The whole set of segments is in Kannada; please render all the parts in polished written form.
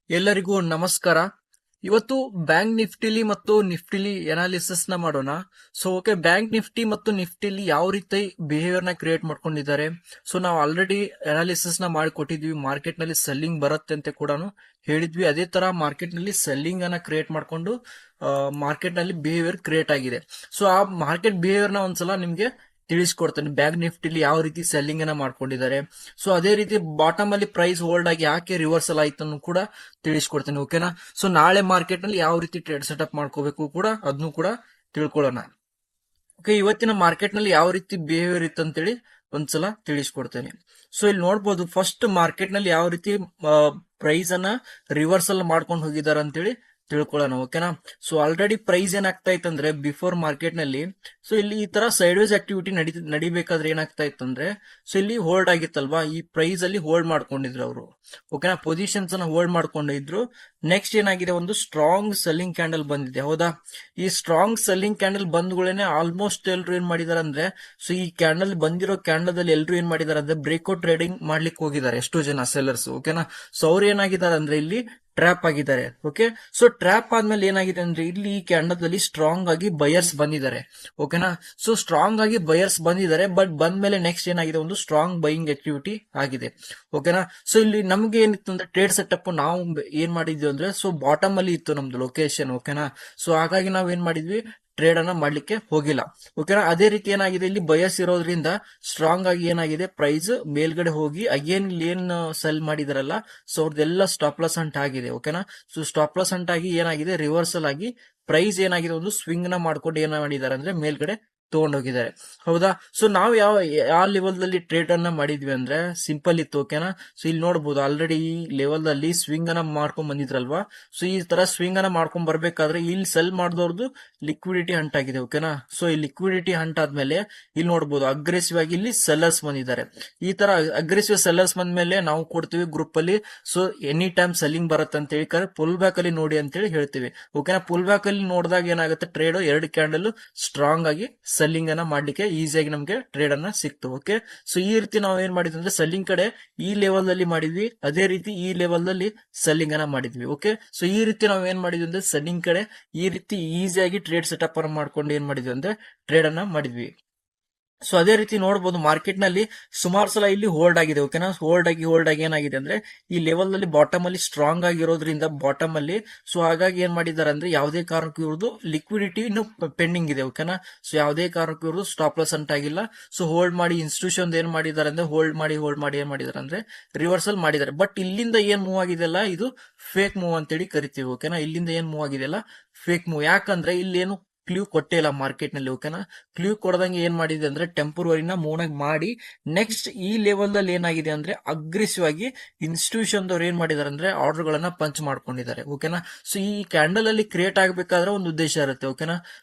ಎಲ್ಲರಿಗೂ ನಮಸ್ಕಾರ. ಇವತ್ತು ಬ್ಯಾಂಕ್ ನಿಫ್ಟಿಲಿ ಮತ್ತು ನಿಫ್ಟಿಲಿ ಅನಾಲಿಸಿಸ್ ನ ಮಾಡೋಣ. ಓಕೆ, ಬ್ಯಾಂಕ್ ನಿಫ್ಟಿ ಮತ್ತು ನಿಫ್ಟಿಲಿ ಯಾವ ರೀತಿ ಬಿಹೇವಿಯರ್ ನ ಕ್ರಿಯೇಟ್ ಮಾಡ್ಕೊಂಡಿದ್ದಾರೆ. ನಾವು ಆಲ್ರೆಡಿ ಅನಾಲಿಸಿಸ್ ನ ಮಾಡಿಕೊಟ್ಟಿದ್ವಿ. ಮಾರ್ಕೆಟ್ ನಲ್ಲಿ ಸೆಲ್ಲಿಂಗ್ ಬರುತ್ತೆ ಅಂತ ಕೂಡ ಹೇಳಿದ್ವಿ. ಅದೇ ತರ ಮಾರ್ಕೆಟ್ ನಲ್ಲಿ ಸೆಲ್ಲಿಂಗ್ ಅನ್ನ ಕ್ರಿಯೇಟ್ ಮಾಡ್ಕೊಂಡು ಮಾರ್ಕೆಟ್ ನಲ್ಲಿ ಬಿಹೇವಿಯರ್ ಕ್ರಿಯೇಟ್ ಆಗಿದೆ. ಆ ಮಾರ್ಕೆಟ್ ಬಿಹೇವಿಯರ್ ನ ಒಂದ್ಸಲ ನಿಮ್ಗೆ ತಿಳಿಸ್ಕೊಡ್ತೇನೆ. ಬ್ಯಾಂಕ್ ನಿಫ್ಟಿಲಿ ಯಾವ ರೀತಿ ಸೆಲ್ಲಿಂಗ್ ಅನ್ನ ಮಾಡ್ಕೊಂಡಿದ್ದಾರೆ. ಅದೇ ರೀತಿ ಬಾಟಮ್ ಅಲ್ಲಿ ಪ್ರೈಸ್ ಹೋಲ್ಡ್ ಆಗಿ ಯಾಕೆ ರಿವರ್ಸಲ್ ಆಯ್ತು ಕೂಡ ತಿಳಿಸ್ಕೊಡ್ತೇನೆ. ಓಕೆನಾ. ನಾಳೆ ಮಾರ್ಕೆಟ್ ನಲ್ಲಿ ಯಾವ ರೀತಿ ಟ್ರೇಡ್ ಸೆಟಪ್ ಮಾಡ್ಕೋಬೇಕು ಕೂಡ ಅದನ್ನು ಕೂಡ ತಿಳ್ಕೊಳ್ಳೋಣ. ಓಕೆ, ಇವತ್ತಿನ ಮಾರ್ಕೆಟ್ ನಲ್ಲಿ ಯಾವ ರೀತಿ ಬಿಹೇವಿಯರ್ ಇತ್ತು ಅಂತೇಳಿ ಒಂದ್ಸಲ ತಿಳಿಸ್ಕೊಡ್ತೇನೆ. ಇಲ್ಲಿ ನೋಡ್ಬೋದು ಫಸ್ಟ್ ಮಾರ್ಕೆಟ್ ನಲ್ಲಿ ಯಾವ ರೀತಿ ಪ್ರೈಸ್ ಅನ್ನ ರಿವರ್ಸಲ್ ಮಾಡ್ಕೊಂಡು ಹೋಗಿದ್ದಾರೆ ಅಂತೇಳಿ ತಿಳ್ಕೊಳ್ಳೋಣ. ಓಕೆನಾ. ಆಲ್ರೆಡಿ ಪ್ರೈಸ್ ಏನಾಗ್ತಾ ಇತ್ತಂದ್ರೆ ಬಿಫೋರ್ ಮಾರ್ಕೆಟ್ ನಲ್ಲಿ ಇಲ್ಲಿ ಈ ತರ ಸೈಡ್ ವೇಸ್ ಆಕ್ಟಿವಿಟಿ ನಡಿಬೇಕಾದ್ರೆ ಏನಾಗ್ತಾ ಇತ್ತಂದ್ರೆ ಇಲ್ಲಿ ಹೋಲ್ಡ್ ಆಗಿತ್ತಲ್ವಾ, ಈ ಪ್ರೈಸ್ ಅಲ್ಲಿ ಹೋಲ್ಡ್ ಮಾಡ್ಕೊಂಡಿದ್ರು ಅವರು. ಓಕೆನಾ, ಪೊಸಿಷನ್ಸ್ ಅನ್ನ ಹೋಲ್ಡ್ ಮಾಡ್ಕೊಂಡಿದ್ರು. ನೆಕ್ಸ್ಟ್ ಏನಾಗಿದೆ, ಒಂದು ಸ್ಟ್ರಾಂಗ್ ಸೆಲ್ಲಿಂಗ್ ಕ್ಯಾಂಡಲ್ ಬಂದಿದೆ. ಹೌದಾ, ಈ ಸ್ಟ್ರಾಂಗ್ ಸೆಲ್ಲಿಂಗ್ ಕ್ಯಾಂಡಲ್ ಬಂದ್ಗಳೇನೆ ಆಲ್ಮೋಸ್ಟ್ ಎಲ್ರು ಏನ್ ಮಾಡಿದಾರೆ ಅಂದ್ರೆ ಈ ಕ್ಯಾಂಡಲ್ ಬಂದಿರೋ ಕ್ಯಾಂಡಲ್ ಅಲ್ಲಿ ಎಲ್ರು ಏನ್ ಮಾಡಿದಾರೆ ಅಂದ್ರೆ ಬ್ರೇಕ್ಔಟ್ ಟ್ರೇಡಿಂಗ್ ಮಾಡ್ಲಿಕ್ಕೆ ಹೋಗಿದ್ದಾರೆ ಎಷ್ಟೋ ಜನ ಸೆಲ್ಲರ್ಸ್. ಓಕೆನಾ. ಅವ್ರು ಏನಾಗಿದ್ದಾರೆ ಅಂದ್ರೆ ಇಲ್ಲಿ ಟ್ರ್ಯಾಪ್ ಆಗಿದ್ದಾರೆ. ಓಕೆ, ಟ್ರ್ಯಾಪ್ ಆದ್ಮೇಲೆ ಏನಾಗಿದೆ ಅಂದ್ರೆ ಇಲ್ಲಿ ಈ ಕ್ಯಾಂಡಲ್ ಅಲ್ಲಿ ಸ್ಟ್ರಾಂಗ್ ಆಗಿ ಬಯರ್ಸ್ ಬಂದಿದ್ದಾರೆ. ಓಕೆನಾ. ಸ್ಟ್ರಾಂಗ್ ಆಗಿ ಬಯರ್ಸ್ ಬಂದಿದ್ದಾರೆ. ಬಟ್ ಬಂದ್ಮೇಲೆ ನೆಕ್ಸ್ಟ್ ಏನಾಗಿದೆ, ಒಂದು ಸ್ಟ್ರಾಂಗ್ ಬೈಯಿಂಗ್ ಆಕ್ಟಿವಿಟಿ ಆಗಿದೆ. ಓಕೆನಾ. ಇಲ್ಲಿ ನಮ್ಗೆ ಏನಿತ್ತು ಅಂದ್ರೆ ಟ್ರೇಡ್ ಸೆಟಪ್ ನಾವು ಏನ್ ಮಾಡಿದ್ವಿ ಅಂದ್ರೆ ಬಾಟಮ್ ಅಲ್ಲಿ ಇತ್ತು ನಮ್ದು ಲೊಕೇಶನ್. ಓಕೆನಾ. ಹಾಗಾಗಿ ನಾವ್ ಏನ್ ಮಾಡಿದ್ವಿ, ಟ್ರೇಡ್ ಅನ್ನ ಮಾಡ್ಲಿಕ್ಕೆ ಹೋಗಿಲ್ಲ. ಓಕೆನಾ. ಅದೇ ರೀತಿ ಏನಾಗಿದೆ, ಇಲ್ಲಿ ಬಯಸ್ ಇರೋದ್ರಿಂದ ಸ್ಟ್ರಾಂಗ್ ಆಗಿ ಏನಾಗಿದೆ, ಪ್ರೈಸ್ ಮೇಲ್ಗಡೆ ಹೋಗಿ ಅಗೇನ್ ಇಲ್ಲಿ ಏನ್ ಸೆಲ್ ಮಾಡಿದಾರಲ್ಲ ಅವ್ರದ್ದೆಲ್ಲ ಸ್ಟಾಪ್ ಲಾಸ್ ಹಂಟ್ ಆಗಿದೆ. ಓಕೆನಾ. ಸ್ಟಾಪ್ ಲಾಸ್ ಹಂಟ್ ಆಗಿ ಏನಾಗಿದೆ, ರಿವರ್ಸಲ್ ಆಗಿ ಪ್ರೈಸ್ ಏನಾಗಿದೆ, ಒಂದು ಸ್ವಿಂಗ್ ನ ಮಾಡ್ಕೊಂಡು ಏನ್ ಮಾಡಿದ್ದಾರೆ ಅಂದ್ರೆ ಮೇಲ್ಗಡೆ ತಗೊಂಡೋಗಿದ್ದಾರೆ. ಹೌದಾ. ನಾವು ಯಾವ ಲೆವೆಲ್ ದಲ್ಲಿ ಟ್ರೇಡ್ ಅನ್ನ ಮಾಡಿದ್ವಿ ಅಂದ್ರೆ ಸಿಂಪಲ್ ಇತ್ತು. ಓಕೆನಾ. ಇಲ್ಲಿ ನೋಡಬಹುದು ಆಲ್ರೆಡಿ ಈ ಲೆವೆಲ್ ದಲ್ಲಿ ಸ್ವಿಂಗ್ ಅನ್ನ ಮಾಡ್ಕೊಂಡ್ ಬಂದಿದ್ರಲ್ವಾ. ಈ ತರ ಸ್ವಿಂಗ್ ಅನ್ನ ಮಾಡ್ಕೊಂಡ್ ಬರ್ಬೇಕಾದ್ರೆ ಇಲ್ಲಿ ಸೆಲ್ ಮಾಡಿದವ್ರದ್ದು ಲಿಕ್ವಿಡಿಟಿ ಹಂಟ್ ಆಗಿದೆ. ಓಕೆನಾ. ಈ ಲಿಕ್ವಿಡಿಟಿ ಹಂಟ್ ಆದ್ಮೇಲೆ ಇಲ್ಲಿ ನೋಡಬಹುದು ಅಗ್ರೆಸಿವ್ ಆಗಿ ಇಲ್ಲಿ ಸೆಲ್ಲರ್ಸ್ ಬಂದಿದ್ದಾರೆ. ಈ ತರ ಅಗ್ರೆಸಿವ್ ಸೆಲ್ಲರ್ಸ್ ಬಂದ್ಮೇಲೆ ನಾವು ಕೊಡ್ತೀವಿ ಗ್ರೂಪ್ ಅಲ್ಲಿ ಎನಿ ಟೈಮ್ ಸೆಲ್ಲಿಂಗ್ ಬರುತ್ತೆ ಅಂತ ಹೇಳಿ ಪುಲ್ ಬ್ಯಾಕ್ ಅಲ್ಲಿ ನೋಡಿ ಅಂತ ಹೇಳಿ ಹೇಳ್ತೀವಿ. ಓಕೆನಾ. ಪುಲ್ ಬ್ಯಾಕ್ ಅಲ್ಲಿ ನೋಡಿದಾಗ ಏನಾಗುತ್ತೆ, ಟ್ರೇಡ್ ಎರಡು ಕ್ಯಾಂಡಲ್ ಸ್ಟ್ರಾಂಗ್ ಆಗಿ ಸೆಲ್ಲಿಂಗ್ ಅನ್ನ ಮಾಡ್ಲಿಕ್ಕೆ ಈಸಿಯಾಗಿ ನಮ್ಗೆ ಟ್ರೇಡ್ ಅನ್ನ ಸಿಕ್ತು. ಓಕೆ. ಈ ರೀತಿ ನಾವು ಏನ್ ಮಾಡಿದ್ವಿ ಅಂದ್ರೆ ಸೆಲ್ಲಿಂಗ್ ಕಡೆ ಈ ಲೆವೆಲ್ ಅಲ್ಲಿ ಮಾಡಿದ್ವಿ, ಅದೇ ರೀತಿ ಈ ಲೆವೆಲ್ ನಲ್ಲಿ ಸೆಲ್ಲಿಂಗ್ ಅನ್ನ ಮಾಡಿದ್ವಿ. ಓಕೆ. ಈ ರೀತಿ ನಾವು ಏನ್ ಮಾಡಿದ್ವಿ ಅಂದ್ರೆ ಸೆಲ್ಲಿಂಗ್ ಕಡೆ ಈ ರೀತಿ ಈಸಿಯಾಗಿ ಟ್ರೇಡ್ ಸೆಟಪ್ ಅನ್ನ ಮಾಡ್ಕೊಂಡು ಏನ್ ಮಾಡಿದ್ವಿ ಅಂದ್ರೆ ಟ್ರೇಡ್ ಅನ್ನ ಮಾಡಿದ್ವಿ. ಅದೇ ರೀತಿ ನೋಡಬಹುದು ಮಾರ್ಕೆಟ್ ನಲ್ಲಿ ಸುಮಾರು ಸಲ ಇಲ್ಲಿ ಹೋಲ್ಡ್ ಆಗಿದೆ. ಓಕೆನಾ. ಹೋಲ್ಡ್ ಆಗಿ ಏನಾಗಿದೆ ಅಂದ್ರೆ ಈ ಲೆವೆಲ್ ನಲ್ಲಿ ಬಾಟಮ್ ಅಲ್ಲಿ ಸ್ಟ್ರಾಂಗ್ ಆಗಿರೋದ್ರಿಂದ ಬಾಟಮ್ ಅಲ್ಲಿ ಹಾಗಾಗಿ ಏನ್ ಮಾಡಿದ್ದಾರೆ ಅಂದ್ರೆ ಯಾವುದೇ ಕಾರಣಕ್ಕೂ ಇವ್ರದ್ದು ಲಿಕ್ವಿಡಿಟಿ ಇನ್ನು ಪೆಂಡಿಂಗ್ ಇದೆ. ಓಕೆನಾ. ಯಾವುದೇ ಕಾರಣಕ್ಕೂ ಇವ್ರದ್ದು ಸ್ಟಾಪ್ ಲಾಸ್ ಅಂತ ಆಗಿಲ್ಲ. ಹೋಲ್ಡ್ ಮಾಡಿ ಇನ್ಸ್ಟಿಟ್ಯೂಷನ್ ಏನ್ ಮಾಡಿದ್ದಾರೆ ಅಂದ್ರೆ ಹೋಲ್ಡ್ ಮಾಡಿ ಏನ್ ಮಾಡಿದ್ದಾರೆ ಅಂದ್ರೆ ರಿವರ್ಸಲ್ ಮಾಡಿದ್ದಾರೆ. ಬಟ್ ಇಲ್ಲಿಂದ ಏನ್ ಮೂವ್ ಆಗಿದೆಯಲ್ಲ ಇದು ಫೇಕ್ ಮೂವ್ ಅಂತೇಳಿ ಕರಿತೀವಿ. ಓಕೆನಾ. ಇಲ್ಲಿಂದ ಏನ್ ಮೂವ್ ಆಗಿದೆಯಲ್ಲ ಫೇಕ್ ಮೂವ್. ಯಾಕಂದ್ರೆ ಇಲ್ಲಿ ಏನು ಕ್ಲೂ ಕೊಟ್ಟೇ ಇಲ್ಲ ಮಾರ್ಕೆಟ್ ನಲ್ಲಿ. ಓಕೆನಾ. ಕ್ಲೂ ಕೊಡದಂಗೆ ಏನ್ ಮಾಡಿದೆ ಅಂದ್ರೆ ಟೆಂಪರರಿನ ಮೂವ್ ಮಾಡಿ ನೆಕ್ಸ್ಟ್ ಈ ಲೆವೆಲ್ ದಲ್ಲಿ ಏನಾಗಿದೆ ಅಂದ್ರೆ ಅಗ್ರೆಸಿವ್ ಆಗಿ ಇನ್ಸ್ಟಿಟ್ಯೂಷನ್ ದವ್ರು ಏನ್ ಮಾಡಿದಾರೆ ಅಂದ್ರೆ ಆರ್ಡರ್ ಗಳನ್ನ ಪಂಚ್ ಮಾಡ್ಕೊಂಡಿದ್ದಾರೆ. ಓಕೆನಾ. ಈ ಕ್ಯಾಂಡಲ್ ಅಲ್ಲಿ ಕ್ರಿಯೇಟ್ ಆಗಬೇಕಾದ್ರೆ ಒಂದು ಉದ್ದೇಶ ಇರುತ್ತೆ. ಓಕೆನಾ.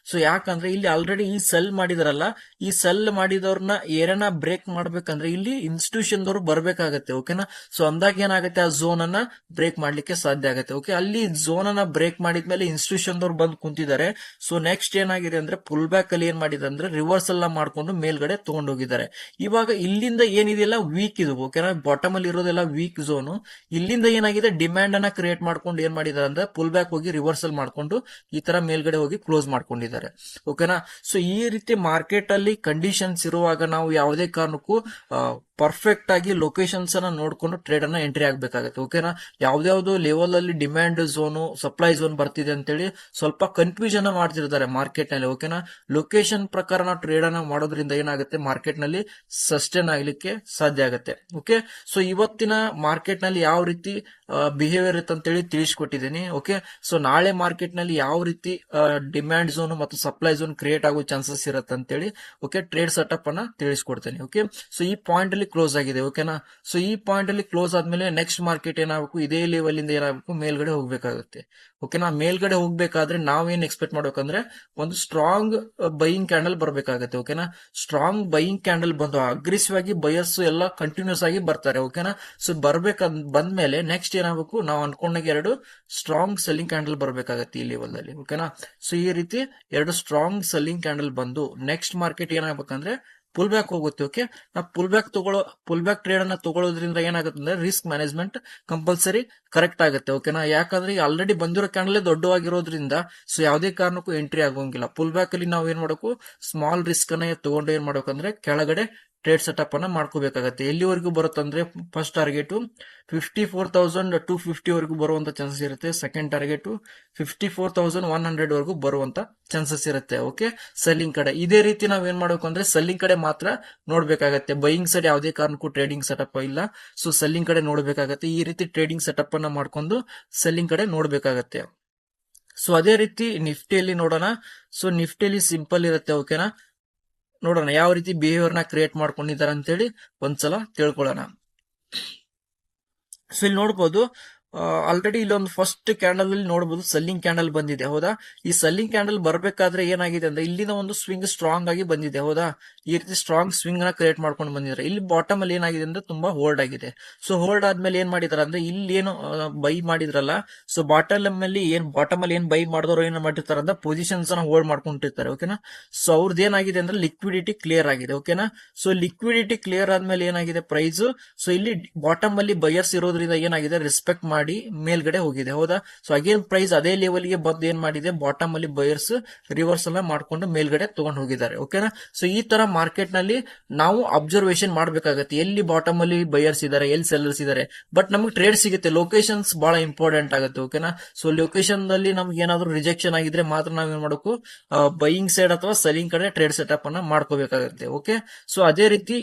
ಯಾಕಂದ್ರೆ ಇಲ್ಲಿ ಆಲ್ರೆಡಿ ಈ ಸೆಲ್ ಮಾಡಿದಾರಲ್ಲ, ಈ ಸೆಲ್ ಮಾಡಿದವ್ರನ್ನ ಏರನ್ನ ಬ್ರೇಕ್ ಮಾಡ್ಬೇಕಂದ್ರೆ ಇಲ್ಲಿ ಇನ್ಸ್ಟಿಟ್ಯೂಷನ್ ದವ್ರು ಬರ್ಬೇಕಾಗತ್ತೆ. ಓಕೆನಾ. ಅಂದಾಗ ಏನಾಗುತ್ತೆ, ಆ ಝೋನ್ ಅನ್ನ ಬ್ರೇಕ್ ಮಾಡ್ಲಿಕ್ಕೆ ಸಾಧ್ಯ ಆಗುತ್ತೆ. ಓಕೆ. ಅಲ್ಲಿ ಝೋನ್ ಅನ್ನ ಬ್ರೇಕ್ ಮಾಡಿದ್ಮೇಲೆ ಇನ್ಸ್ಟಿಟ್ಯೂಷನ್ ದವ್ರು ಬಂದು ಕುಂತಿದ್ದಾರೆ. ನೆಕ್ಸ್ಟ್ ಏನಾಗಿದೆ ಅಂದ್ರೆ ಪುಲ್ ಬ್ಯಾಕ್ ಅಲ್ಲಿ ಏನ್ ಮಾಡಿದೆ ಅಂದ್ರೆ ರಿವರ್ಸಲ್ ಮಾಡ್ಕೊಂಡು ಮೇಲ್ಗಡೆ ತಗೊಂಡೋಗಿದ್ದಾರೆ. ಇವಾಗ ಇಲ್ಲಿಂದ ಏನಿದೆಯಲ್ಲ ವೀಕ್ ಇದು. ಓಕೆನಾ. ಬಾಟಮ್ ಅಲ್ಲಿ ಇರೋದೆಲ್ಲ ವೀಕ್ ಝೋನ್. ಇಲ್ಲಿಂದ ಏನಾಗಿದೆ, ಡಿಮ್ಯಾಂಡ್ ಅನ್ನ ಕ್ರಿಯೇಟ್ ಮಾಡ್ಕೊಂಡು ಏನ್ ಮಾಡಿದ್ದಾರೆ ಅಂದ್ರೆ ಪುಲ್ ಬ್ಯಾಕ್ ಹೋಗಿ ರಿವರ್ಸಲ್ ಮಾಡ್ಕೊಂಡು ಈ ತರ ಮೇಲ್ಗಡೆ ಹೋಗಿ ಕ್ಲೋಸ್ ಮಾಡ್ಕೊಂಡಿದ್ದಾರೆ. ಓಕೆನಾ. ಈ ರೀತಿ ಮಾರ್ಕೆಟ್ ಅಲ್ಲಿ ಕಂಡೀಷನ್ಸ್ ಇರುವಾಗ ನಾವು ಯಾವುದೇ ಕಾರಣಕ್ಕೂ ಪರ್ಫೆಕ್ಟ್ ಆಗಿ ಲೊಕೇಶನ್ಸ್ ಅನ್ನ ನೋಡ್ಕೊಂಡು ಟ್ರೇಡ್ ಅನ್ನ ಎಂಟ್ರಿ ಆಗ್ಬೇಕಾಗತ್ತೆ. ಓಕೆನಾ. ಯಾವ್ದಾವ್ದು ಲೆವೆಲ್ ಅಲ್ಲಿ ಡಿಮ್ಯಾಂಡ್ ಝೋನ್ ಸಪ್ಲೈ ಝೋನ್ ಬರ್ತಿದೆ ಅಂತೇಳಿ ಸ್ವಲ್ಪ ಕನ್ಫ್ಯೂಷನ್ ಮಾಡ್ತಿರ್ತಾರೆ ಮಾರ್ಕೆಟ್ ನಲ್ಲಿ. ಓಕೆನಾ. ಲೊಕೇಶನ್ ಪ್ರಕಾರ ನಾವು ಟ್ರೇಡ್ ಅನ್ನ ಮಾಡೋದ್ರಿಂದ ಏನಾಗುತ್ತೆ, ಮಾರ್ಕೆಟ್ ನಲ್ಲಿ ಸಸ್ಟೈನ್ ಆಗ್ಲಿಕ್ಕೆ ಸಾಧ್ಯ ಆಗುತ್ತೆ. ಓಕೆ. ಇವತ್ತಿನ ಮಾರ್ಕೆಟ್ ನಲ್ಲಿ ಯಾವ ರೀತಿ ಬಿಹೇವಿಯರ್ ಇತ್ತು ಅಂತೇಳಿ ತಿಳಿಸ್ಕೊಟ್ಟಿದ್ದೀನಿ. ಓಕೆ. ನಾಳೆ ಮಾರ್ಕೆಟ್ ನಲ್ಲಿ ಯಾವ ರೀತಿ ಡಿಮ್ಯಾಂಡ್ ಝೋನ್ ಮತ್ತು ಸಪ್ಲೈ ಝೋನ್ ಕ್ರಿಯೇಟ್ ಆಗೋ ಚಾನ್ಸಸ್ ಇರುತ್ತೆ ಅಂತೇಳಿ ಓಕೆ ಟ್ರೇಡ್ ಸೆಟಪ್ ಅನ್ನ ತಿಳಿಸ್ಕೊಡ್ತೇನೆ. ಓಕೆ. ಈ ಪಾಯಿಂಟ್ ಅಲ್ಲಿ ಕ್ಲೋಸ್ ಆಗಿದೆ. ಓಕೆನಾ. ಈ ಪಾಯಿಂಟ್ ಅಲ್ಲಿ ಕ್ಲೋಸ್ ಆದ್ಮೇಲೆ ನೆಕ್ಸ್ಟ್ ಮಾರ್ಕೆಟ್ ಏನಾಗಬೇಕು, ಇದೇ ಲೆವೆಲ್ ಇಂದ ಏನಾಗಬೇಕು, ಮೇಲ್ಗಡೆ ಹೋಗ್ಬೇಕಾಗುತ್ತೆ. ಓಕೆನಾ. ಮೇಲ್ಗಡೆ ಹೋಗ್ಬೇಕಾದ್ರೆ ನಾವೇನ್ ಎಕ್ಸ್ಪೆಕ್ಟ್ ಮಾಡ್ಬೇಕಂದ್ರೆ ಒಂದು ಸ್ಟ್ರಾಂಗ್ ಬೈಯಿಂಗ್ ಕ್ಯಾಂಡಲ್ ಬರ್ಬೇಕಾಗತ್ತೆ. ಓಕೆನಾ. ಸ್ಟ್ರಾಂಗ್ ಬೈಯಿಂಗ್ ಕ್ಯಾಂಡಲ್ ಬಂದು ಅಗ್ರೆಸಿವ್ ಆಗಿ ಬಯಸ್ ಎಲ್ಲ ಕಂಟಿನ್ಯೂಸ್ ಆಗಿ ಬರ್ತಾರೆ. ಓಕೆನಾ. ಬಂದ್ಮೇಲೆ ನೆಕ್ಸ್ಟ್ ಏನಾಗಬೇಕು, ನಾವು ಅನ್ಕೊಂಡಾಗ ಎರಡು ಸ್ಟ್ರಾಂಗ್ ಸೆಲ್ಲಿಂಗ್ ಕ್ಯಾಂಡಲ್ ಬರ್ಬೇಕಾಗತ್ತೆ ಈ ಲೆವೆಲ್ ಅಲ್ಲಿ. ಓಕೆನಾ. ಈ ರೀತಿ ಎರಡು ಸ್ಟ್ರಾಂಗ್ ಸೆಲ್ಲಿಂಗ್ ಕ್ಯಾಂಡಲ್ ಬಂದು ನೆಕ್ಸ್ಟ್ ಮಾರ್ಕೆಟ್ ಏನಾಗಬೇಕಂದ್ರೆ ಪುಲ್ ಬ್ಯಾಕ್ ಹೋಗುತ್ತೆ. ಓಕೆ, ನಾವು ಪುಲ್ ಬ್ಯಾಕ್ ಟ್ರೇಡ್ ಅನ್ನ ತಗೊಳ್ಳೋದ್ರಿಂದ ಏನಾಗುತ್ತೆ ಅಂದ್ರೆ ರಿಸ್ಕ್ ಮ್ಯಾನೇಜ್ಮೆಂಟ್ ಕಂಪಲ್ಸರಿ ಕರೆಕ್ಟ್ ಆಗುತ್ತೆ. ಓಕೆನಾ, ಯಾಕಂದ್ರೆ ಆಲ್ರೆಡಿ ಬಂದಿರೋ ಕ್ಯಾಂಡಲ್ ದೊಡ್ಡವಾಗಿರೋದ್ರಿಂದ ಸೊ ಯಾವುದೇ ಕಾರಣಕ್ಕೂ ಎಂಟ್ರಿ ಆಗೋಂಗಿಲ್ಲ. ಪುಲ್ ಬ್ಯಾಕ್ ಅಲ್ಲಿ ನಾವು ಏನ್ ಮಾಡಬೇಕು, ಸ್ಮಾಲ್ ರಿಸ್ಕ್ ಅನ್ನ ತಗೊಂಡು ಏನ್ ಮಾಡ್ಬೇಕಂದ್ರೆ ಕೆಳಗಡೆ ಟ್ರೇಡ್ ಸೆಟಪ್ ಅನ್ನ ಮಾಡ್ಕೋಬೇಕಾಗತ್ತೆ. ಎಲ್ಲಿವರೆಗೂ ಬರುತ್ತಂದ್ರೆ ಫಸ್ಟ್ ಟಾರ್ಗೆಟ್ 54,250 ವರೆಗೂ ಬರುವಂತ ಚಾನ್ಸಸ್ ಇರುತ್ತೆ. ಸೆಕೆಂಡ್ ಟಾರ್ಗೆಟ್ 54,100 ವರೆಗೂ ಬರುವಂತ ಚಾನ್ಸಸ್ ಇರುತ್ತೆ. ಓಕೆ, ಸೆಲ್ಲಿಂಗ್ ಕಡೆ ಇದೇ ರೀತಿ ನಾವ್ ಏನ್ ಮಾಡ್ಬೇಕು ಅಂದ್ರೆ ಸೆಲ್ಲಿಂಗ್ ಕಡೆ ಮಾತ್ರ ನೋಡ್ಬೇಕಾಗತ್ತೆ. ಬೈಯಿಂಗ್ ಸೈಡ್ ಯಾವುದೇ ಕಾರಣಕ್ಕೂ ಟ್ರೇಡಿಂಗ್ ಸೆಟಪ್ ಇಲ್ಲ. ಸೊ ಸೆಲ್ಲಿಂಗ್ ಕಡೆ ನೋಡ್ಬೇಕಾಗತ್ತೆ. ಈ ರೀತಿ ಟ್ರೇಡಿಂಗ್ ಸೆಟಪ್ ಅನ್ನ ಮಾಡ್ಕೊಂಡು ಸೆಲ್ಲಿಂಗ್ ಕಡೆ ನೋಡ್ಬೇಕಾಗತ್ತೆ. ಸೊ ಅದೇ ರೀತಿ ನಿಫ್ಟಿಯಲ್ಲಿ ನೋಡೋಣ. ಸೊ ನಿಫ್ಟಿಯಲ್ಲಿ ಸಿಂಪಲ್ ಇರುತ್ತೆ. ಓಕೆನಾ, ನೋಡೋಣ ಯಾವ ರೀತಿ ಬಿಹೇವಿಯರ್ ನ ಕ್ರಿಯೇಟ್ ಮಾಡ್ಕೊಂಡಿದ್ದಾರೆ ಅಂತೇಳಿ ಒಂದ್ಸಲ ತಿಳ್ಕೊಳ್ಳೋಣ. ಸೊ ಇಲ್ಲಿ ನೋಡ್ಬೋದು, ಆಲ್ರೆಡಿ ಇಲ್ಲೊಂದು ಫಸ್ಟ್ ಕ್ಯಾಂಡಲ್ ಅಲ್ಲಿ ನೋಡಬಹುದು ಸೆಲ್ಲಿಂಗ್ ಕ್ಯಾಂಡಲ್ ಬಂದಿದೆ. ಹೌದಾ, ಈ ಸೆಲ್ಲಿಂಗ್ ಕ್ಯಾಂಡಲ್ ಬರ್ಬೇಕಾದ್ರೆ ಏನಾಗಿದೆ ಅಂದ್ರೆ ಇಲ್ಲಿನ ಒಂದು ಸ್ವಿಂಗ್ ಸ್ಟ್ರಾಂಗ್ ಆಗಿ ಬಂದಿದೆ. ಹೌದಾ, ಈ ರೀತಿ ಸ್ಟ್ರಾಂಗ್ ಸ್ವಿಂಗ್ ನ ಕ್ರಿಯೇಟ್ ಮಾಡ್ಕೊಂಡು ಬಂದಿದ್ದಾರೆ. ಇಲ್ಲಿ ಬಾಟಮ್ ಅಲ್ಲಿ ಏನಾಗಿದೆ ಅಂದ್ರೆ ತುಂಬಾ ಹೋಲ್ಡ್ ಆಗಿದೆ. ಸೊ ಹೋಲ್ಡ್ ಆದ್ಮೇಲೆ ಏನ್ ಮಾಡಿದಾರೆ ಅಂದ್ರೆ ಇಲ್ಲಿ ಏನು ಬೈ ಮಾಡಿದ್ರಲ್ಲ, ಸೊ ಬಾಟಮ್ ಅಲ್ಲಿ ಏನ್ ಬೈ ಮಾಡಿದವರು ಏನ್ ಮಾಡಿರ್ತಾರೆ ಅಂದ್ರೆ ಪೊಸಿಷನ್ಸ್ ನ ಹೋಲ್ಡ್ ಮಾಡ್ಕೊಂಡಿರ್ತಾರೆ. ಓಕೆನಾ, ಸೊ ಅವ್ರದ್ದು ಏನಾಗಿದೆ ಅಂದ್ರೆ ಲಿಕ್ವಿಡಿಟಿ ಕ್ಲಿಯರ್ ಆಗಿದೆ. ಓಕೆನಾ, ಸೊ ಲಿಕ್ವಿಡಿಟಿ ಕ್ಲಿಯರ್ ಆದ್ಮೇಲೆ ಏನಾಗಿದೆ ಪ್ರೈಸ್, ಸೊ ಇಲ್ಲಿ ಬಾಟಮ್ ಅಲ್ಲಿ ಬಯರ್ಸ್ ಇರೋದ್ರಿಂದ ಏನಾಗಿದೆ ರೆಸ್ಪೆಕ್ಟ್ ಮಾಡಿ ಮೇಲ್ಗಡೆ ಹೋಗಿದೆ. ಹೌದಾ, ಸೊ ಅಗೇನ್ ಪ್ರೈಸ್ ಅದೇ ಲೆವೆಲ್ ಗೆ ಬಂದು ಏನ್ ಮಾಡಿದೆ ಬಾಟಮ್ ಅಲ್ಲಿ ಬಯರ್ಸ್ ರಿವರ್ಸ್ ಎಲ್ಲ ಮಾಡ್ಕೊಂಡು ಮೇಲ್ಗಡೆ ತಗೊಂಡು ಹೋಗಿದ್ದಾರೆ. ಓಕೆನಾ, ಸೊ ಈ ತರ ಮಾರ್ಕೆಟ್ ನಲ್ಲಿ ನಾವು ಅಬ್ಸರ್ವೇಷನ್ ಮಾಡ್ಬೇಕಾಗತ್ತೆ, ಎಲ್ಲಿ ಬಾಟಮ್ ಅಲ್ಲಿ ಬಯರ್ಸ್ ಇದಾರೆ, ಎಲ್ಲಿ ಸೆಲ್ಲರ್ಸ್ ಇದಾರೆ. ಬಟ್ ನಮಗೆ ಟ್ರೇಡ್ ಸಿಗುತ್ತೆ, ಲೊಕೇಶನ್ಸ್ ಬಹಳ ಇಂಪಾರ್ಟೆಂಟ್ ಆಗುತ್ತೆ. ಓಕೆನಾ, ಸೊ ಲೊಕೇಶನ್ ನಲ್ಲಿ ನಮ್ಗೆ ಏನಾದ್ರು ರಿಜೆಕ್ಷನ್ ಆಗಿದ್ರೆ ಮಾತ್ರ ನಾವ್ ಏನ್ ಮಾಡಬೇಕು, ಬೈಯಿಂಗ್ ಸೈಡ್ ಅಥವಾ ಸೆಲ್ಲಿಂಗ್ ಕಡೆ ಟ್ರೇಡ್ ಸೆಟಪ್ ಅನ್ನ ಮಾಡ್ಕೋಬೇಕಾಗುತ್ತೆ. ಓಕೆ, ಸೊ ಅದೇ ರೀತಿ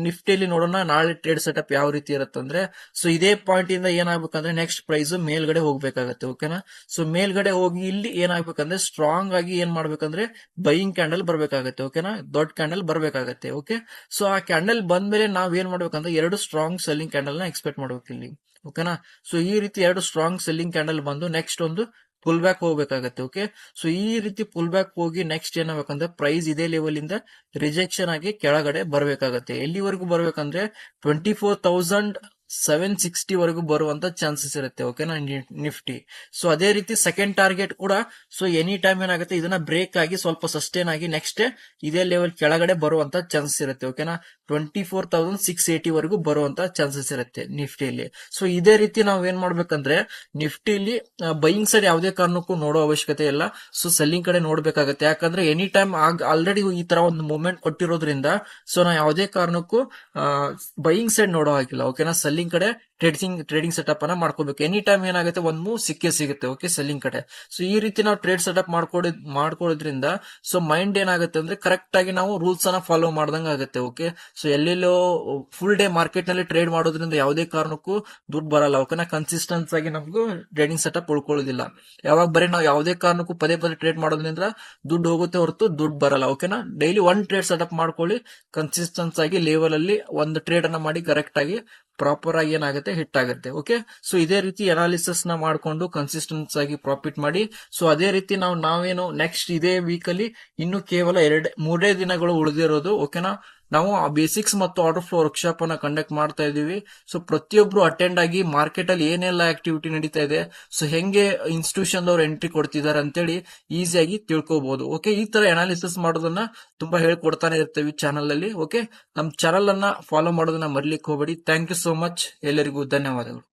ನಿಫ್ಟಿಯಲ್ಲಿ ನೋಡೋಣ ನಾಳೆ ಟ್ರೇಡ್ ಸೆಟಪ್ ಯಾವ ರೀತಿ ಇರುತ್ತೆ ಅಂದ್ರೆ, ಸೊ ಇದೇ ಪಾಯಿಂಟ್ ಇಂದ ಏನಾಗಬೇಕಂದ್ರೆ ನೆಕ್ಸ್ಟ್ ಪ್ರೈಸ್ ಮೇಲ್ಗಡೆ ಹೋಗ್ಬೇಕಾಗತ್ತೆ. ಓಕೆನಾ, ಸೊ ಮೇಲ್ಗಡೆ ಹೋಗಿ ಇಲ್ಲಿ ಏನಾಗ್ಬೇಕಂದ್ರೆ ಸ್ಟ್ರಾಂಗ್ ಆಗಿ ಏನ್ ಮಾಡ್ಬೇಕಂದ್ರೆ ಬೈಯಿಂಗ್ ಕ್ಯಾಂಡಲ್ ಬರ್ಬೇಕಾಗತ್ತೆ. ಓಕೆನಾ, ದೊಡ್ಡ ಕ್ಯಾಂಡಲ್ ಬರ್ಬೇಕಾಗತ್ತೆ. ಓಕೆ, ಸೊ ಆ ಕ್ಯಾಂಡಲ್ ಬಂದ್ಮೇಲೆ ನಾವ್ ಏನ್ ಮಾಡ್ಬೇಕಂದ್ರೆ ಎರಡು ಸ್ಟ್ರಾಂಗ್ ಸೆಲ್ಲಿಂಗ್ ಕ್ಯಾಂಡಲ್ ನ ಎಕ್ಸ್ಪೆಕ್ಟ್ ಮಾಡ್ಬೇಕು ಇಲ್ಲಿ. ಓಕೆನಾ, ಸೊ ಈ ರೀತಿ ಎರಡು ಸ್ಟ್ರಾಂಗ್ ಸೆಲ್ಲಿಂಗ್ ಕ್ಯಾಂಡಲ್ ಬಂದು ನೆಕ್ಸ್ಟ್ ಒಂದು ಪುಲ್ ಬ್ಯಾಕ್ ಹೋಗ್ಬೇಕಾಗತ್ತೆ. ಓಕೆ, ಸೊ ಈ ರೀತಿ ಪುಲ್ ಬ್ಯಾಕ್ ಹೋಗಿ ನೆಕ್ಸ್ಟ್ ಏನಾಗಬೇಕಂದ್ರೆ ಪ್ರೈಸ್ ಇದೇ ಲೆವೆಲ್ ಇಂದ ರಿಜೆಕ್ಷನ್ ಆಗಿ ಕೆಳಗಡೆ ಬರ್ಬೇಕಾಗತ್ತೆ. ಎಲ್ಲಿವರೆಗೂ ಬರ್ಬೇಕಂದ್ರೆ 24,760 ವರೆಗೂ ಬರುವಂತ ಚಾನ್ಸಸ್ ಇರುತ್ತೆ. ಓಕೆನಾ, ನಿಫ್ಟಿ. ಸೊ ಅದೇ ರೀತಿ ಸೆಕೆಂಡ್ ಟಾರ್ಗೆಟ್ ಕೂಡ ಸೊ ಎನಿ ಟೈಮ್ ಏನಾಗುತ್ತೆ ಇದನ್ನ ಬ್ರೇಕ್ ಆಗಿ ಸ್ವಲ್ಪ ಸಸ್ಟೇನ್ ಆಗಿ ನೆಕ್ಸ್ಟ್ ಇದೇ ಲೆವೆಲ್ ಕೆಳಗಡೆ ಬರುವಂತ ಚಾನ್ಸಸ್ ಇರುತ್ತೆ. ಓಕೆನಾ, 24,680 ವರೆಗೂ ಬರುವಂತ ಚಾನ್ಸಸ್ ಇರುತ್ತೆ ನಿಫ್ಟಿಯಲ್ಲಿ. ಸೊ ಇದೇ ರೀತಿ ನಾವ್ ಏನ್ ಮಾಡ್ಬೇಕಂದ್ರೆ ನಿಫ್ಟಿಲಿ ಬೈಯಿಂಗ್ ಸೈಡ್ ಯಾವುದೇ ಕಾರಣಕ್ಕೂ ನೋಡೋ ಅವಶ್ಯಕತೆ ಇಲ್ಲ. ಸೊ ಸೆಲ್ಲಿಂಗ್ ಕಡೆ ನೋಡ್ಬೇಕಾಗತ್ತೆ. ಯಾಕಂದ್ರೆ ಎನಿ ಟೈಮ್ ಆಲ್ರೆಡಿ ಈ ತರ ಒಂದು ಮೂವ್ಮೆಂಟ್ ಕೊಟ್ಟಿರೋದ್ರಿಂದ ಸೊ ನಾವು ಯಾವುದೇ ಕಾರಣಕ್ಕೂ ಬೈಯಿಂಗ್ ಸೈಡ್ ನೋಡೋ ಹಾಗಿಲ್ಲ. ಓಕೆನಾ, ಸೆಲ್ಲಿಂಗ್ ಕಡೆ ಟ್ರೇಡಿಂಗ್ ಸೆಟಪ್ ಅನ್ನ ಮಾಡ್ಕೋಬೇಕು. ಎನಿ ಟೈಮ್ ಏನಾಗುತ್ತೆ ಒಂದ್ ಮೂವ್ ಸಿಕ್ಕೇ ಸಿಗುತ್ತೆ. ಓಕೆ, ಸೆಲ್ಲಿಂಗ್ ಕಡೆ. ಸೊ ಈ ರೀತಿ ನಾವು ಟ್ರೇಡ್ ಸೆಟಪ್ ಮಾಡ್ಕೊಳ್ಳೋದ್ರಿಂದ ಸೊ ಮೈಂಡ್ ಏನಾಗುತ್ತೆ ಅಂದ್ರೆ ಕರೆಕ್ಟ್ ಆಗಿ ನಾವು ರೂಲ್ಸ್ ಅನ್ನ ಫಾಲೋ ಮಾಡ್ದಂಗ ಆಗುತ್ತೆ. ಓಕೆ, ಸೊ ಎಲ್ಲೆಲ್ಲೋ ಫುಲ್ ಡೇ ಮಾರ್ಕೆಟ್ ನಲ್ಲಿ ಟ್ರೇಡ್ ಮಾಡೋದ್ರಿಂದ ಯಾವುದೇ ಕಾರಣಕ್ಕೂ ದುಡ್ಡು ಬರಲ್ಲ. ಓಕೆನಾ, ಕನ್ಸಿಸ್ಟೆನ್ಸ್ ಆಗಿ ನಮಗೂ ಟ್ರೇಡಿಂಗ್ ಸೆಟಪ್ ಉಳ್ಕೊಳ್ಳೋದಿಲ್ಲ. ಯಾವಾಗ ಬರೀ ನಾವು ಯಾವುದೇ ಕಾರಣಕ್ಕೂ ಪದೇ ಟ್ರೇಡ್ ಮಾಡೋದ್ರಿಂದ ದುಡ್ಡು ಹೋಗುತ್ತೆ ಹೊರತು ದುಡ್ಡು ಬರಲ್ಲ. ಓಕೆನಾ, ಡೈಲಿ ಒಂದ್ ಟ್ರೇಡ್ ಸೆಟಪ್ ಮಾಡ್ಕೊಳ್ಳಿ, ಕನ್ಸಿಸ್ಟೆನ್ಸ್ ಆಗಿ ಲೆವೆಲ್ ಅಲ್ಲಿ ಒಂದು ಟ್ರೇಡ್ ಅನ್ನ ಮಾಡಿ ಕರೆಕ್ಟ್ ಆಗಿ ಪ್ರಾಪರ್ ಆಗಿ ಏನಾಗುತ್ತೆ ಹಿಟ್ ಆಗುತ್ತೆ. ಓಕೆ, ಸೊ ಇದೇ ರೀತಿ ಅನಾಲಿಸಿಸ್ ನ ಮಾಡ್ಕೊಂಡು ಕನ್ಸಿಸ್ಟೆನ್ಸ್ ಆಗಿ ಪ್ರಾಫಿಟ್ ಮಾಡಿ. ಸೊ ಅದೇ ರೀತಿ ನಾವೇನು ನೆಕ್ಸ್ಟ್ ಇದೇ ವೀಕ್ ಅಲ್ಲಿ ಇನ್ನು ಕೇವಲ 3 ದಿನಗಳು ಉಳಿದಿರೋದು. ಓಕೆನಾ, ನಾವು ಆ ಬೇಸಿಕ್ಸ್ ಮತ್ತು ಆರ್ಡರ್ ಫ್ಲೋ ವರ್ಕ್ಶಾಪ್ ಅನ್ನ ಕಂಡಕ್ಟ್ ಮಾಡ್ತಾ ಇದೀವಿ. ಸೊ ಪ್ರತಿಯೊಬ್ರು ಅಟೆಂಡ್ ಆಗಿ ಮಾರ್ಕೆಟ್ ಅಲ್ಲಿ ಏನೆಲ್ಲ ಆಕ್ಟಿವಿಟಿ ನಡೀತಾ ಇದೆ, ಸೊ ಹೆಂಗೆ ಇನ್ಸ್ಟಿಟ್ಯೂಷನ್ ಅವ್ರು ಎಂಟ್ರಿ ಕೊಡ್ತಿದ್ದಾರೆ ಅಂತೇಳಿ ಈಸಿಯಾಗಿ ತಿಳ್ಕೋಬಹುದು. ಓಕೆ, ಈ ತರ ಅನಾಲಿಸಿಸ್ ಮಾಡೋದನ್ನ ತುಂಬಾ ಹೇಳ್ಕೊಡ್ತಾನೆ ಇರ್ತೀವಿ ಚಾನಲ್ ಅಲ್ಲಿ. ಓಕೆ, ನಮ್ ಚಾನಲ್ ಅನ್ನ ಫಾಲೋ ಮಾಡೋದನ್ನ ಮರಿಲಿಕ್ಕೆ ಹೋಗಬೇಡಿ. Thank you so much. ಎಲ್ಲರಿಗೂ ಧನ್ಯವಾದಗಳು.